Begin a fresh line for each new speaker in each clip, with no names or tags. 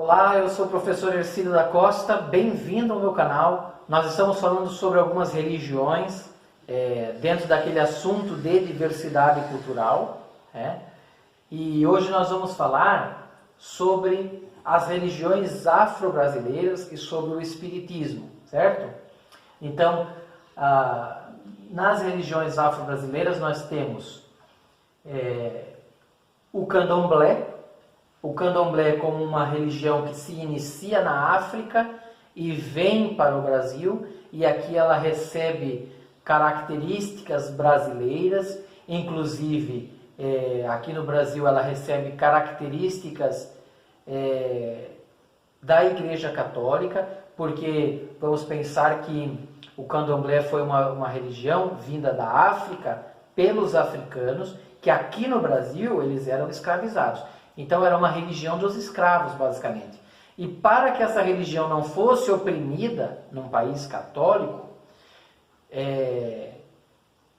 Olá, eu sou o professor Ercílio da Costa, bem-vindo ao meu canal. Nós estamos falando sobre algumas religiões dentro daquele assunto de diversidade cultural, e hoje nós vamos falar sobre as religiões afro-brasileiras e sobre o espiritismo, certo? Então, nas religiões afro-brasileiras nós temos o candomblé. O candomblé como uma religião que se inicia na África e vem para o Brasil, e aqui ela recebe características brasileiras, inclusive aqui no Brasil ela recebe características da Igreja Católica, porque vamos pensar que o candomblé foi uma religião vinda da África pelos africanos, que aqui no Brasil eles eram escravizados. Então era uma religião dos escravos, basicamente. E para que essa religião não fosse oprimida num país católico,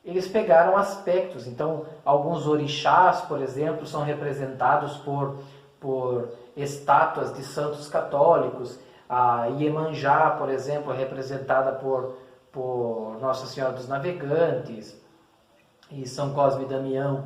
eles pegaram aspectos. Então, alguns orixás, por exemplo, são representados por estátuas de santos católicos. A Iemanjá, por exemplo, é representada por Nossa Senhora dos Navegantes. E São Cosme e Damião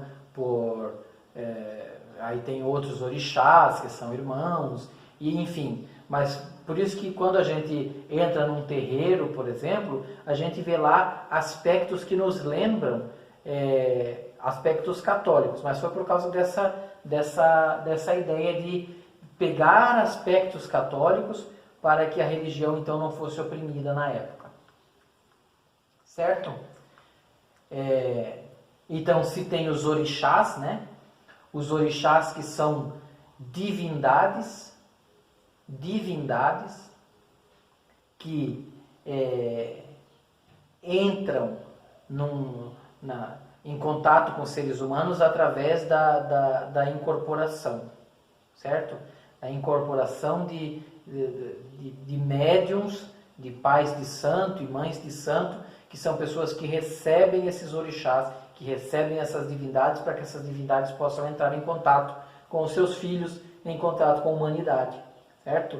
aí tem outros orixás que são irmãos, e enfim. Mas por isso que quando a gente entra num terreiro, por exemplo, a gente vê lá aspectos que nos lembram aspectos católicos, mas foi por causa dessa ideia de pegar aspectos católicos para que a religião então não fosse oprimida na época. Certo? Então se tem os orixás, né? Os orixás que são divindades que entram em contato com os seres humanos através da incorporação, certo? A incorporação de médiuns, de pais de santo e mães de santo, que são pessoas que recebem esses orixás, que recebem essas divindades, para que essas divindades possam entrar em contato com os seus filhos, em contato com a humanidade, certo?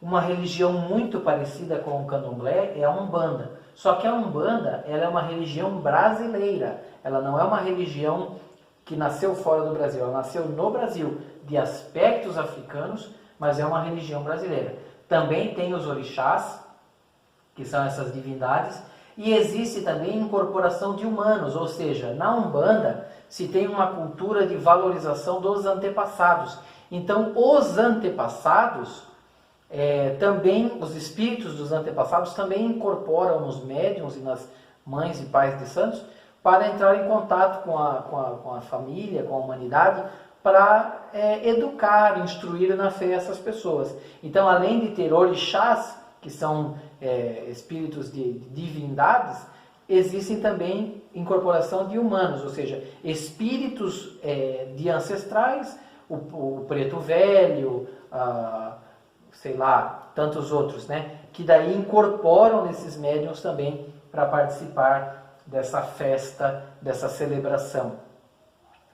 Uma religião muito parecida com o candomblé é a Umbanda. Só que a Umbanda, ela é uma religião brasileira. Ela não é uma religião que nasceu fora do Brasil. Ela nasceu no Brasil, de aspectos africanos, mas é uma religião brasileira. Também tem os orixás, que são essas divindades, e existe também incorporação de humanos, ou seja, na Umbanda se tem uma cultura de valorização dos antepassados. Então, os antepassados, também, os espíritos dos antepassados também incorporam nos médiuns e nas mães e pais de santos para entrar em contato com a família, com a humanidade, para educar, instruir na fé essas pessoas. Então, além de ter orixás, que são espíritos de divindades, existem também incorporação de humanos, ou seja, espíritos de ancestrais, o preto velho, sei lá, tantos outros, né? Que daí incorporam nesses médiuns também para participar dessa festa, dessa celebração,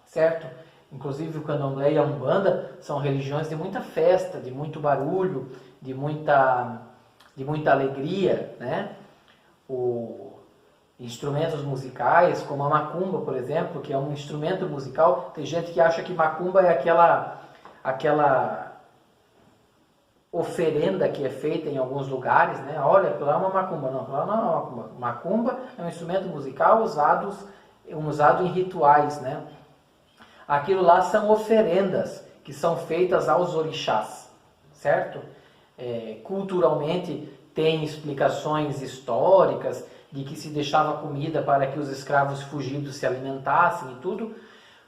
certo? Inclusive o candomblé e a Umbanda são religiões de muita festa, de muito barulho, de muita alegria, né? Instrumentos musicais, como a macumba, por exemplo, que é um instrumento musical. Tem gente que acha que macumba é aquela oferenda que é feita em alguns lugares, né? Olha, aquilo lá é uma macumba. Não, aquilo lá não é uma macumba. Macumba é um instrumento musical usado em rituais, né? Aquilo lá são oferendas que são feitas aos orixás, certo? Culturalmente tem explicações históricas de que se deixava comida para que os escravos fugidos se alimentassem e tudo,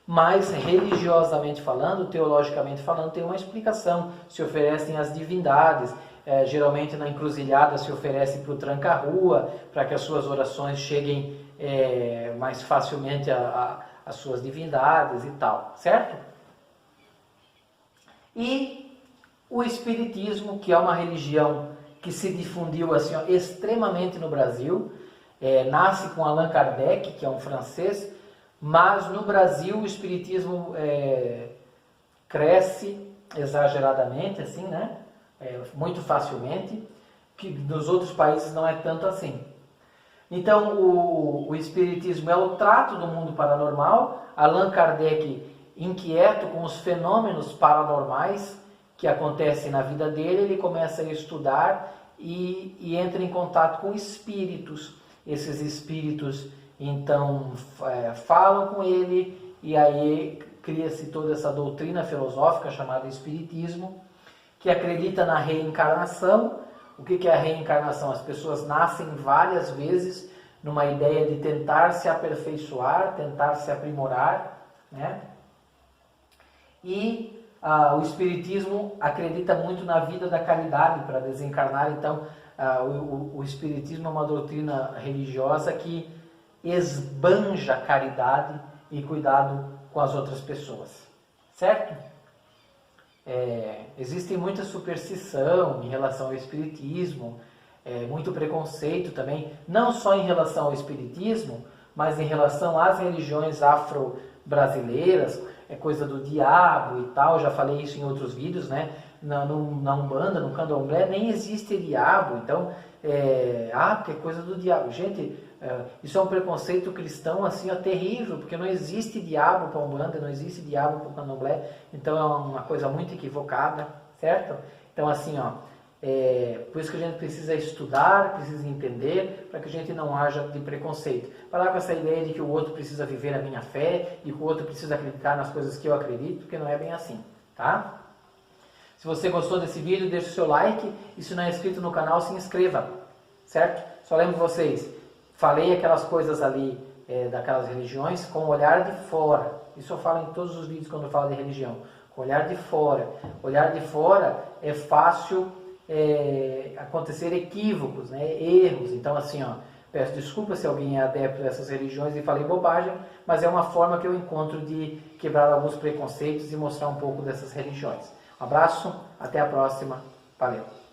mas religiosamente falando, teologicamente falando, tem uma explicação. Se oferecem às divindades, geralmente na encruzilhada se oferece para o tranca-rua, para que as suas orações cheguem mais facilmente às suas divindades e tal, certo? E o espiritismo, que é uma religião que se difundiu assim, extremamente no Brasil, nasce com Allan Kardec, que é um francês, mas no Brasil o espiritismo cresce exageradamente, assim, né? Muito facilmente, que nos outros países não é tanto assim. Então, o Espiritismo é o trato do mundo paranormal. Allan Kardec, inquieto com os fenômenos paranormais que acontecem na vida dele, ele começa a estudar e entra em contato com espíritos. Esses espíritos, então, falam com ele, e aí cria-se toda essa doutrina filosófica chamada Espiritismo, que acredita na reencarnação. O que é a reencarnação? As pessoas nascem várias vezes numa ideia de tentar se aperfeiçoar, tentar se aprimorar, né? E o Espiritismo acredita muito na vida da caridade para desencarnar. Então, o Espiritismo é uma doutrina religiosa que esbanja caridade e cuidado com as outras pessoas, certo? Existe muita superstição em relação ao Espiritismo, muito preconceito também, não só em relação ao Espiritismo, mas em relação às religiões afro-brasileiras, coisa do diabo e tal. Já falei isso em outros vídeos, né? Na Umbanda, no Candomblé, nem existe diabo, então, porque é coisa do diabo. Gente, isso é um preconceito cristão assim, terrível, porque não existe diabo para Umbanda, não existe diabo para o Candomblé, então é uma coisa muito equivocada, certo? Então, assim, por isso que a gente precisa estudar, precisa entender, para que a gente não haja de preconceito. Parar com essa ideia de que o outro precisa viver a minha fé e que o outro precisa acreditar nas coisas que eu acredito, porque não é bem assim, tá? Se você gostou desse vídeo, deixe o seu like, e se não é inscrito no canal, se inscreva, certo? Só lembro vocês, falei aquelas coisas ali, daquelas religiões, com o olhar de fora. Isso eu falo em todos os vídeos quando eu falo de religião. Com o olhar de fora. Olhar de fora é fácil acontecer equívocos, né? Erros. Então, assim, peço desculpa se alguém é adepto dessas religiões e falei bobagem, mas é uma forma que eu encontro de quebrar alguns preconceitos e mostrar um pouco dessas religiões. Um abraço, até a próxima. Valeu!